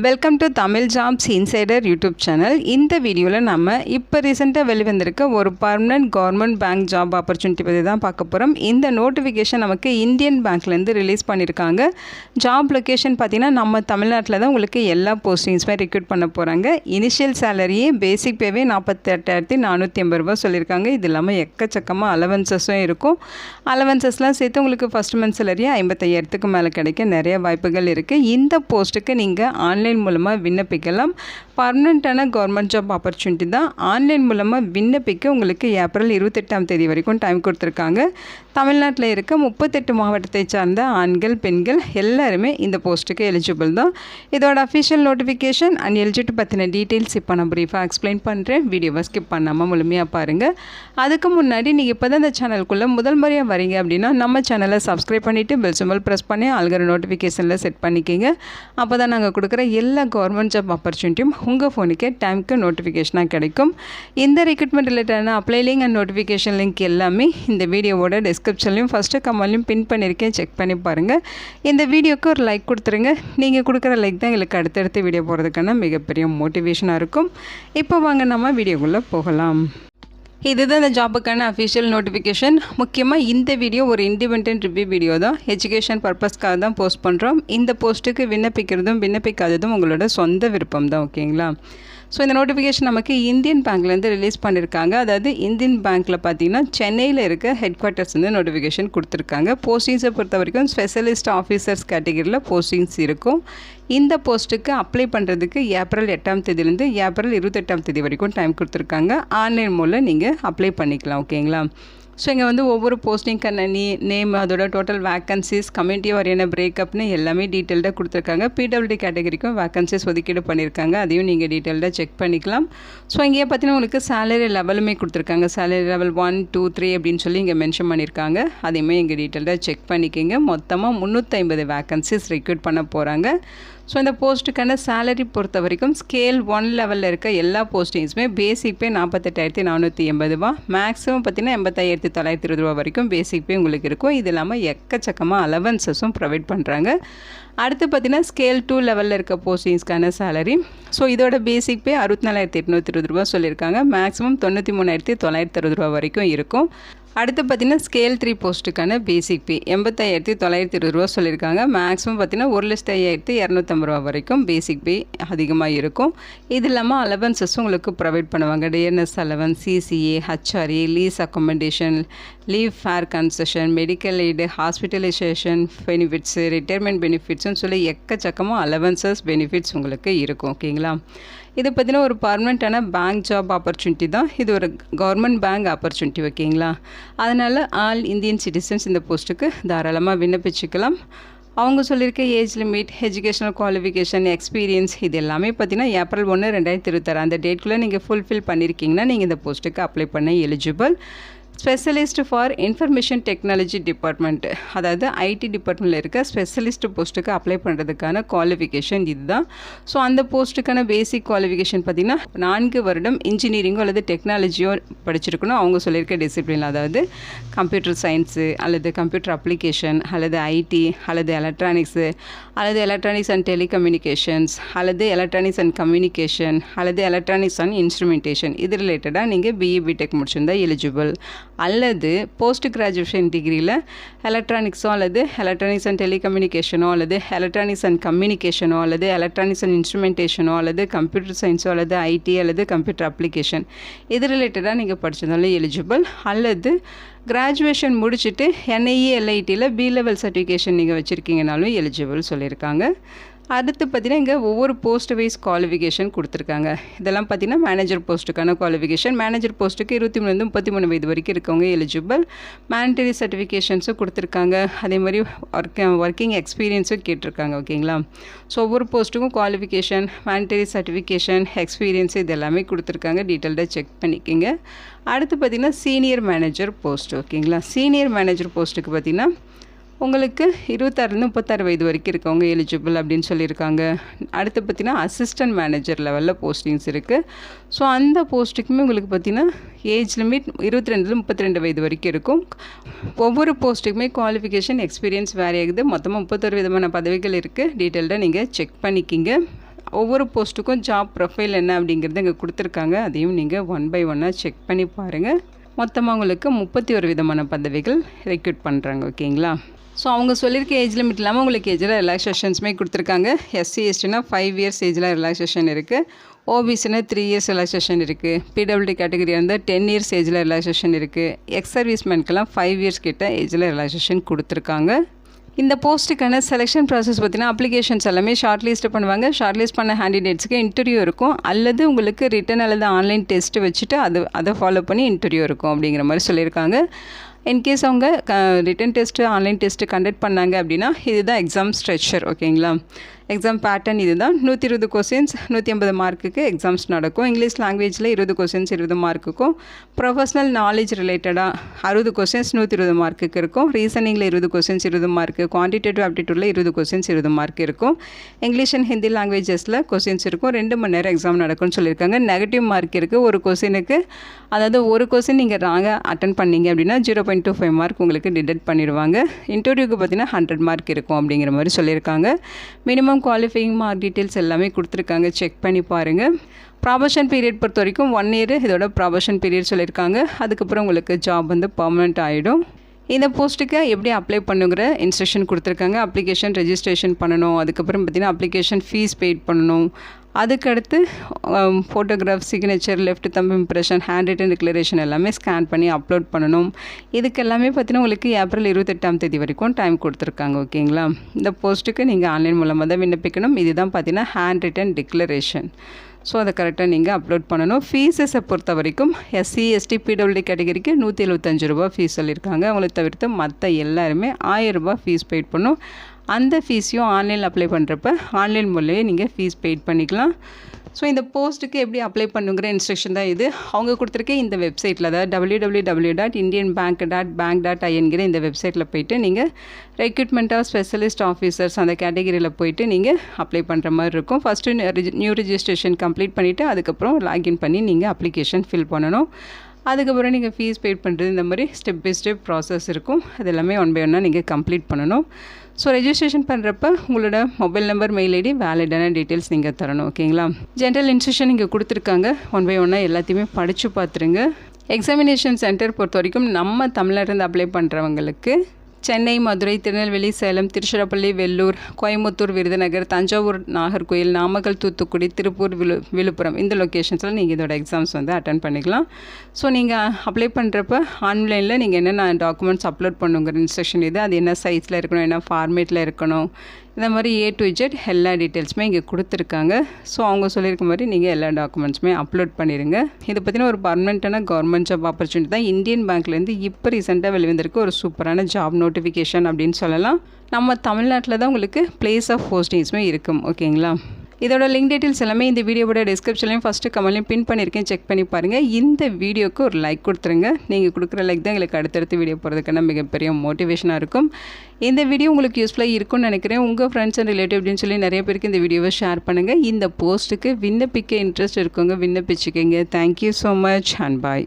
Welcome to Tamil jobs insider YouTube channel. இந்த வீடியோவில் நம்ம இப்போ ரீசெண்டாக வெளிவந்திருக்க ஒரு permanent government bank job opportunity பற்றி தான் பார்க்க போகிறோம். இந்த நோட்டிஃபிகேஷன் நமக்கு இந்தியன் பேங்க்லேருந்து ரிலீஸ் பண்ணியிருக்காங்க. ஜாப் லொக்கேஷன் பார்த்திங்கன்னா நம்ம தமிழ்நாட்டில் தான் உங்களுக்கு எல்லா போஸ்டிங்ஸுமே ரெக்ரூட் பண்ண போகிறாங்க. இனிஷியல் சேலரியே பேசிக் பேவே 48,480 ரூபா சொல்லியிருக்காங்க. இது இல்லாமல் எக்கச்சக்கமாக அலவன்சஸும் இருக்கும். அலவன்சஸ்லாம் சேர்த்து உங்களுக்கு ஃபஸ்ட் மந்த் சேலரியே 55,000க்கு மேலே கிடைக்க நிறைய வாய்ப்புகள் இருக்குது. இந்த போஸ்ட்டுக்கு நீங்கள் ஆன்லைன் மூலமாக விண்ணப்பிக்கலாம். பர்மனெண்ட்டான கவர்மெண்ட் ஜாப் ஆப்பர்ச்சுனிட்டி தான். ஆன்லைன் மூலமாக விண்ணப்பிக்க உங்களுக்கு ஏப்ரல் 28ஆம் தேதி வரைக்கும் டைம் கொடுத்துருக்காங்க. தமிழ்நாட்டில் இருக்க 38 மாவட்டத்தை சார்ந்த ஆண்கள் பெண்கள் எல்லாருமே இந்த போஸ்ட்டுக்கு எலிஜிபிள் தான். இதோட அஃபிஷியல் நோட்டிஃபிகேஷன் அண்ட் எலிஜிபிலிட்டி பற்றின டீட்டெயில்ஸ் இப்போ நான் ப்ரீஃபாக எக்ஸ்பிளைன் பண்ணுறேன். வீடியோவை ஸ்கிப் பண்ணாமல் முழுமையாக பாருங்கள். அதுக்கு முன்னாடி நீங்கள் இப்போ தான் இந்த சேனலுக்குள்ளே முதல் முறையாக வரீங்க அப்படின்னா நம்ம சேனலை சப்ஸ்கிரைப் பண்ணிவிட்டு பெல் சிம்பல் ப்ரெஸ் பண்ணி ஆல்கிற நோட்டிஃபிகேஷனில் செட் பண்ணிக்கிங்க. அப்போ தான் நாங்கள் கொடுக்குற எல்லா கவர்மெண்ட் ஜாப் ஆப்பர்ச்சுனிட்டியும் உங்கள் ஃபோனுக்கே டைமுக்கு நோட்டிஃபிகேஷனாக கிடைக்கும். இந்த ரெக்ரூட்மெண்ட் ரிலேட்டடான apply link and notification link எல்லாமே இந்த வீடியோவோட டிஸ்கிரிப்ஷன்லையும் ஃபஸ்ட்டு கமெண்ட்லையும் பின் பண்ணியிருக்கேன். செக் பண்ணி பாருங்கள். இந்த வீடியோக்கு ஒரு லைக் கொடுத்துருங்க. நீங்கள் கொடுக்குற லைக் தான் எங்களுக்கு அடுத்தடுத்த வீடியோ போகிறதுக்கான மிகப்பெரிய மோட்டிவேஷனாக இருக்கும். இப்போ வாங்க நம்ம வீடியோக்குள்ளே போகலாம். இதுதான் இந்த ஜாபுக்கான அஃபிஷியல் நோட்டிஃபிகேஷன். முக்கியமாக இந்த வீடியோ ஒரு இண்டிபெண்டன்ட் ரிவ்யூ வீடியோ தான். எஜுகேஷன் பர்பஸ்க்காக தான் போஸ்ட் பண்ணுறோம். இந்த போஸ்ட்டுக்கு விண்ணப்பிக்கிறதும் விண்ணப்பிக்காததும் உங்களோட சொந்த விருப்பம் தான். ஓகேங்களா? ஸோ இந்த நோட்டிஃபிகேஷன் நமக்கு இந்தியன் பேங்க்லேருந்து ரிலீஸ் பண்ணியிருக்காங்க. அதாவது இந்தியன் பேங்க்கில் பார்த்தீங்கன்னா சென்னையில் இருக்க ஹெட் குவார்ட்டர்ஸ் வந்து நோட்டிஃபிகேஷன் கொடுத்துருக்காங்க. போஸ்டிங்ஸை பொறுத்த வரைக்கும் ஸ்பெஷலிஸ்ட் ஆஃபீஸர்ஸ் கேட்டகரியில் போஸ்டிங்ஸ் இருக்கும். இந்த போஸ்ட்டுக்கு அப்ளை பண்ணுறதுக்கு ஏப்ரல் 8ஆம் தேதியிலேருந்து ஏப்ரல் 28ஆம் தேதி வரைக்கும் டைம் கொடுத்துருக்காங்க. ஆன்லைன் மூலம் நீங்கள் அப்ளை பண்ணிக்கலாம். ஓகேங்களா? ஸோ இங்கே வந்து ஒவ்வொரு போஸ்டிங்க்கான நேம், அதோட டோட்டல் வேக்கன்சிஸ், கம்யூனிட்டி வாரியான பிரேக்கப்னு எல்லாமே டீட்டெயில்டாக கொடுத்துருக்காங்க. பிடபிள்யூடி கேட்டகரிக்கும் வேக்கன்சிஸ் ஒதுக்கீடு பண்ணியிருக்காங்க. அதையும் நீங்கள் டீட்டெயில்டாக செக் பண்ணிக்கலாம். ஸோ இங்கே பார்த்தீங்கன்னா உங்களுக்கு சேலரி லெவலுமே கொடுத்துருக்காங்க. சேலரி லெவல் 1, 2, 3 அப்படின்னு சொல்லி இங்கே மென்ஷன் பண்ணியிருக்காங்க. அதையுமே இங்கே டீட்டெயில்டாக செக் பண்ணிக்கோங்க. மொத்தமாக 350 வேக்கன்சிஸ் ரெக்ரூட் பண்ண போகிறாங்க. ஸோ இந்த போஸ்ட்டுக்கான சேலரி பொறுத்த வரைக்கும் ஸ்கேல் 1 லெவலில் இருக்க எல்லா போஸ்டிங்ஸுமே பேசிக் பே 48,480 ரூபா, மேக்ஸிமம் பார்த்தீங்கன்னா 85,920 ரூபா வரைக்கும் பேசிக் பே உங்களுக்கு இருக்கும். இது இல்லாமல் எக்கச்சக்கமாக அலவன்சஸும் ப்ரொவைட் பண்ணுறாங்க. அடுத்து பார்த்தீங்கன்னா ஸ்கேல் 2 லெவலில் இருக்க போஸ்டிங்ஸ்க்கான சேலரி, ஸோ இதோட பேசிக் பே 64,820 ரூபா சொல்லியிருக்காங்க. மேக்ஸிமம் 93,960 ரூபா வரைக்கும் இருக்கும். அடுத்து பார்த்திங்கன்னா ஸ்கேல் 3 போஸ்ட்டுக்கான பேசிக் பே 85,920 ரூபா சொல்லியிருக்காங்க. மேக்ஸிமம் பார்த்திங்கன்னா 1,05,250 ரூபா வரைக்கும் பேசிக் பே அதிகமாக இருக்கும். இது இல்லாமல் அலவன்சஸும் உங்களுக்கு ப்ரொவைட் பண்ணுவாங்க. TNS allowance, CCA, HRA, lease accommodation, leave fare concession, medical aid, hospitalisation benefits, retirement பெனிஃபிட்ஸ்னு சொல்லி எக்கச்சக்கமாக அலவன்சஸ் பெனிஃபிட்ஸ் உங்களுக்கு இருக்கும். ஓகேங்களா? இது பார்த்திங்கன்னா ஒரு பர்மனெண்ட்டான பேங்க் ஜாப் ஆப்பர்ச்சுனிட்டி தான். இது ஒரு கவர்மெண்ட் பேங்க் ஆப்பர்ச்சுனிட்டி. ஓகேங்களா? அதனால் ஆல் இந்தியன் சிட்டிசன்ஸ் இந்த போஸ்ட்டுக்கு தாராளமாக விண்ணப்பிச்சுக்கலாம். அவங்க சொல்லியிருக்க age limit, educational qualification, experience இது எல்லாமே பார்த்தீங்கன்னா ஏப்ரல் 1, 2026 அந்த டேட்குள்ளே நீங்கள் ஃபுல்ஃபில் பண்ணியிருக்கீங்கன்னா நீங்கள் இந்த போஸ்ட்டுக்கு அப்ளை பண்ண eligible. Specialist for information technology department, அதாவது ஐடி டிபார்ட்மெண்ட்டில் இருக்க ஸ்பெஷலிஸ்ட் போஸ்ட்டுக்கு அப்ளை பண்ணுறதுக்கான குவாலிஃபிகேஷன் இதுதான். ஸோ அந்த போஸ்ட்டுக்கான பேசிக் குவாலிஃபிகேஷன் பார்த்திங்கன்னா 4 வருடம் இன்ஜினியரிங்கோ அல்லது டெக்னாலஜியோ படிச்சிருக்கணும். அவங்க சொல்லியிருக்க டிசிப்ளின், அதாவது கம்ப்யூட்டர் சயின்ஸு அல்லது கம்ப்யூட்டர் அப்ளிகேஷன் அல்லது ஐடி அல்லது எலக்ட்ரானிக்ஸு அல்லது எலக்ட்ரானிக்ஸ் அண்ட் டெலிகம்யூனிகேஷன்ஸ் அல்லது எலக்ட்ரானிக்ஸ் அண்ட் கம்யூனிகேஷன் அல்லது எலக்ட்ரானிக்ஸ் அண்ட் இன்ஸ்ட்ருமெண்டேஷன் இது ரிலேட்டடாக நீங்கள் பிஇ பிடெக் முடிச்சிருந்தால் எலிஜிபிள். அல்லது போஸ்ட் கிராஜுவேஷன் டிகிரியில் எலக்ட்ரானிக்ஸோ அல்லது எலக்ட்ரானிக்ஸ் அண்ட் டெலிகம்யூனிகேஷனோ அல்லது எலக்ட்ரானிக்ஸ் அண்ட் கம்யூனிகேஷனோ அல்லது எலக்ட்ரானிக்ஸ் அண்ட் இன்ஸ்ட்ருமெண்டேஷனோ அல்லது கம்ப்யூட்டர் சயின்ஸோ அல்லது ஐடி அல்லது கம்ப்யூட்டர் அப்ளிகேஷன் இது ரிலேட்டடாக நீங்கள் படிச்சிருந்தாலும் எலிஜிபிள். அல்லது கிராஜுவேஷன் முடிச்சுட்டு என்ஐஏ எல்ஐடியில் பி லெவல் சர்டிஃபிகேஷன் நீங்கள் வச்சுருக்கீங்கனாலும் எலிஜிபிள் சொல்லியிருக்காங்க. அடுத்து பார்த்திங்கன்னா இங்கே ஒவ்வொரு போஸ்ட் வைஸ் குவாலிஃபிகேஷன் கொடுத்துருக்காங்க. இதெல்லாம் பார்த்திங்கன்னா மேனேஜர் போஸ்ட்டுக்கான குவாலிஃபிகேஷன். மேனேஜர் போஸ்ட்டுக்கு 23 33 வயது வரைக்கும் இருக்கவங்க எலிஜிபிள். மேண்டரி சர்டிஃபிகேஷன்ஸும் கொடுத்துருக்காங்க. அதே மாதிரி ஒர்க்கிங் எக்ஸ்பீரியன்ஸும் கேட்டிருக்காங்க. ஓகேங்களா? ஸோ ஒவ்வொரு போஸ்ட்டுக்கும் குவாலிஃபிகேஷன், மேண்டரி சர்டிஃபிகேஷன், எக்ஸ்பீரியன்ஸ் இது எல்லாமே கொடுத்துருக்காங்க. டீட்டெயில்டாக செக் பண்ணிக்கோங்க. அடுத்து பார்த்திங்கன்னா சீனியர் மேனேஜர் போஸ்ட். ஓகேங்களா? சீனியர் மேனேஜர் போஸ்ட்டுக்கு பார்த்திங்கன்னா உங்களுக்கு 26 36 வயது வரைக்கும் இருக்கவங்க எலிஜிபிள் அப்படின்னு சொல்லியிருக்காங்க. அடுத்து பார்த்திங்கன்னா அசிஸ்டன்ட் மேனேஜர் லெவலில் போஸ்டிங்ஸ் இருக்குது. ஸோ அந்த போஸ்ட்டுக்குமே உங்களுக்கு பார்த்திங்கன்னா ஏஜ் லிமிட் 22 32 வயது வரைக்கும் இருக்கும். ஒவ்வொரு போஸ்ட்டுக்குமே குவாலிஃபிகேஷன், எக்ஸ்பீரியன்ஸ் வேரி ஆகுது. மொத்தமாக 31 விதமான பதவிகள் இருக்குது. டீட்டெயில்டாக நீங்கள் செக் பண்ணிக்கிங்க. ஒவ்வொரு போஸ்ட்டுக்கும் ஜாப் ப்ரொஃபைல் என்ன அப்படிங்கிறது இங்கே கொடுத்துருக்காங்க. அதையும் நீங்கள் ஒன் பை ஒன்னாக செக் பண்ணி பாருங்கள். மொத்தமாக உங்களுக்கு 31 விதமான பதவிகள் ரெக்ரூட் பண்ணுறாங்க. ஓகேங்களா? ஸோ அவங்க சொல்லியிருக்க ஏஜ் லிமிட் இல்லாமல் உங்களுக்கு ஏஜில் ரிலாக்ஸேஷன்ஸுமே கொடுத்துருக்காங்க. எஸ்சி எஸ்டினா 5 இயர்ஸ் ஏஜில் ரிலாக்ஸேஷன் இருக்குது. ஓபிசினா 3 இயர்ஸ் ரிலாக்ஸேஷன் இருக்குது. பிடபிள்யூடி கேட்டகரியாக இருந்தால் 10 இயர்ஸ் ஏஜில் ரிலாக்ஸேஷன் இருக்குது. எக்ஸ் சர்வீஸ்மேனுக்கெல்லாம் 5 இயர்ஸ் கிட்ட ஏஜில் ரிலாக்ஸேஷன் கொடுத்துருக்காங்க. இந்த போஸ்ட்டுக்கான செலெக்ஷன் ப்ராசஸ் பார்த்தீங்கன்னா அப்ளிகேஷன்ஸ் எல்லாமே ஷார்ட் லிஸ்ட் பண்ணுவாங்க. ஷார்ட் லிஸ்ட் பண்ண கேண்டிடேட்ஸ்க்கு இன்டர்வியூ இருக்கும், அல்லது உங்களுக்கு ரிட்டன் அல்லது ஆன்லைன் டெஸ்ட் வச்சுட்டு அதை ஃபாலோ பண்ணி இன்டர்வியூ இருக்கும் அப்படிங்கிற மாதிரி சொல்லியிருக்காங்க. இன்கேஸ் அவங்க written test online test conduct பண்ணாங்க அப்படின்னா இதுதான் எக்ஸாம் ஸ்ட்ரக்சர். ஓகேங்களா? எக்ஸாம் பேட்டர்ன் இது தான். 120 கொஸ்டின்ஸ் 150 மார்க்குக்கு எக்ஸாம்ஸ் நடக்கும். இங்கிலீஷ் லாங்குவேஜில் 20 கொஸ்டின்ஸ் 20 மார்க்குக்கும், ப்ரொஃபஷ்னல் நாலேஜ் ரிலேட்டடாக 60 கொஸ்டின்ஸ் 120 மார்க்குக்கு இருக்கும். ரீசனிங்கில் 20 கொஸ்டின்ஸ் 20 மார்க்கு, குவான்டிடேட்டிவ் ஆப்டிடியூடில் 20 கொஸ்டின்ஸ் 20 மார்க் இருக்கும். இங்கிலீஷ் அண்ட் ஹிந்தி லாங்குவேஜஸில் கொஸ்டின்ஸ் இருக்கும். 2 மணி நேரம் எக்ஸாம் நடக்கும்னு சொல்லியிருக்காங்க. நெகட்டிவ் மார்க் இருக்குது ஒரு கொஸ்டினுக்கு. அதாவது ஒரு கொஸ்டின் நீங்கள் ராங்காக அட்டன் பண்ணீங்க அப்படின்னா 0.25 மார்க் உங்களுக்கு டிடெக்ட் பண்ணிடுவாங்க. இன்டர்வியூக்கு பார்த்தீங்கன்னா 100 மார்க் இருக்கும் அப்படிங்கிற மாதிரி சொல்லியிருக்காங்க. மினிமம் குவாலிஃபையிங் மார்க் டீட்டெயில்ஸ் எல்லாமே கொடுத்துருக்காங்க, செக் பண்ணி பாருங்கள். ப்ராபஷன் பீரியட் பொறுத்த வரைக்கும் 1 இயர் இதோட ப்ராபஷன் பீரியட் சொல்லியிருக்காங்க. அதுக்கப்புறம் உங்களுக்கு ஜாப் வந்து பர்மனெண்ட் ஆகிடும். இந்த போஸ்ட்டுக்கு எப்படி அப்ளை பண்ணுங்கிற இன்ஸ்ட்ரக்ஷன் கொடுத்துருக்காங்க. அப்ளிகேஷன் ரெஜிஸ்ட்ரேஷன் பண்ணணும். அதுக்கப்புறம் பார்த்திங்கன்னா அப்ளிகேஷன் ஃபீஸ் பெய்ட் பண்ணணும். அதுக்கடுத்து photograph, signature, left thumb impression, hand return declaration எல்லாமே ஸ்கேன் பண்ணி அப்லோட் பண்ணணும். இதுக்கு எல்லாமே பார்த்திங்கன்னா உங்களுக்கு ஏப்ரல் 28ஆம் தேதி வரைக்கும் டைம் கொடுத்துருக்காங்க. ஓகேங்களா? இந்த போஸ்ட்டுக்கு நீங்கள் ஆன்லைன் மூலமாக தான் விண்ணப்பிக்கணும். இதுதான் பார்த்திங்கன்னா ஹேண்ட் ரிட்டன் டிக்ளரேஷன். ஸோ அதை கரெக்டாக நீங்கள் அப்லோட் பண்ணணும். ஃபீஸஸை பொறுத்த வரைக்கும் எஸ்சி எஸ்டி பிடபிள்யூடி கேட்டகரிக்கு 175 ரூபா ஃபீஸ் சொல்லியிருக்காங்க. அவங்களை தவிர்த்து மற்ற எல்லாருமே 1000 ரூபா ஃபீஸ் பெய்ட் பண்ணணும். அந்த ஃபீஸையும் ஆன்லைனில் அப்ளை பண்ணுறப்ப ஆன்லைன் மூலமே நீங்கள் ஃபீஸ் பெய்ட் பண்ணிக்கலாம். ஸோ இந்த போஸ்ட்டுக்கு எப்படி அப்ளை பண்ணுங்கிற இன்ஸ்ட்ரக்ஷன் தான் இது. அவங்க கொடுத்துருக்க இந்த வெப்சைட்டில், அதாவது www.indianbank.bank.in இந்த வெப்சைட்டில் போய்ட்டு நீங்கள் ரெக்ரூட்மெண்ட் ஆஃப் ஸ்பெஷலிஸ்ட் ஆஃபீஸர்ஸ் அந்த கேட்டகரியில் போய்ட்டு நீங்கள் அப்ளை பண்ணுற மாதிரி இருக்கும். ஃபஸ்ட்டு நியூ ரெஜிஸ்ட்ரேஷன் கம்ப்ளீட் பண்ணிவிட்டு அதுக்கப்புறம் லாகின் பண்ணி நீங்கள் அப்ளிகேஷன் ஃபில் பண்ணணும். அதுக்கப்புறம் நீங்கள் ஃபீஸ் பெய்ட் பண்ணுறது, இந்த மாதிரி ஸ்டெப் பை ஸ்டெப் ப்ராசஸ் இருக்கும். அது எல்லாமே ஒன் பை ஒன்னாக நீங்கள் கம்ப்ளீட் பண்ணணும். ஸோ ரெஜிஸ்ட்ரேஷன் பண்ணுறப்ப உங்களோட மொபைல் நம்பர், மெயில் ஐடி, வேலிடான டீட்டெயில்ஸ் நீங்கள் தரணும். ஓகேங்களா? ஜென்ரல் இன்ஸ்ட்ரக்ஷன் இங்கே கொடுத்துருக்காங்க. ஒன் பை ஒன்னாக எல்லாத்தையுமே படித்து பார்த்துருங்க. எக்ஸாமினேஷன் சென்டர் பொறுத்த வரைக்கும் நம்ம தமிழ்நாட்டிலேருந்து அப்ளை பண்ணுறவங்களுக்கு சென்னை, மதுரை, திருநெல்வேலி, சேலம், திருச்சிராப்பள்ளி, வெள்ளூர், கோயம்புத்தூர், விருதுநகர், தஞ்சாவூர், நாகர்கோயில், நாமக்கல், தூத்துக்குடி, திருப்பூர், விழுப்புரம் இந்த லொக்கேஷன்ஸில் நீங்கள் இதோட எக்ஸாம்ஸ் வந்து அட்டன் பண்ணிக்கலாம். ஸோ நீங்கள் அப்ளை பண்ணுறப்ப ஆன்லைனில் நீங்கள் என்னென்ன டாக்குமெண்ட்ஸ் அப்லோட் பண்ணுங்கிற இன்ஸ்ட்ரக்ஷன் இது. அது என்ன சைஸில் இருக்கணும், என்ன ஃபார்மேட்டில் இருக்கணும், இந்த மாதிரி A to Z எல்லா டீட்டெயில்ஸுமே இங்கே கொடுத்துருக்காங்க. ஸோ அவங்க சொல்லியிருக்க மாதிரி நீங்கள் எல்லா டாக்குமெண்ட்ஸுமே அப்லோட் பண்ணிடுங்க. இதை பற்றின ஒரு பர்மனெண்ட்டான கவர்மெண்ட் ஜாப் ஆப்பர்ச்சுனிட்டி தான் இந்தியன் பேங்க்லேருந்து இப்போ ரீசெண்டாக வெளிவந்திருக்கு ஒரு சூப்பரான ஜாப் நோட்டிஃபிகேஷன் அப்படின்னு சொல்லலாம். நம்ம தமிழ்நாட்டில் தான் உங்களுக்கு பிளேஸ் ஆஃப் போஸ்டிங்ஸுமே இருக்கும். ஓகேங்களா? இதோட லிங்க் டீட்டெயில்ஸ் எல்லாமே இந்த வீடியோவோட டிஸ்கிரிப்ஷன்லையும் ஃபஸ்ட்டு கமெண்ட்லையும் பின் பண்ணியிருக்கேன், செக் பண்ணி பாருங்கள். இந்த வீடியோக்கு ஒரு லைக் கொடுத்துருங்க. நீங்கள் கொடுக்குற லைக் தான் எங்களுக்கு அடுத்தடுத்து வீடியோ போகிறதுக்கான மிகப்பெரிய மோட்டிவேஷனாக இருக்கும். இந்த வீடியோ உங்களுக்கு யூஸ்ஃபுல்லாக இருக்கும்னு நினைக்கிறேன். உங்கள் ஃப்ரெண்ட்ஸ் அண்ட் ரிலேட்டிவ் அப்படின்னு சொல்லி நிறைய பேருக்கு இந்த வீடியோவை ஷேர் பண்ணுங்கள். இந்த போஸ்ட்டுக்கு விண்ணப்பிக்க இன்ட்ரெஸ்ட் இருக்குங்க, விண்ணப்பிச்சுக்கோங்க. Thank you so much and bye.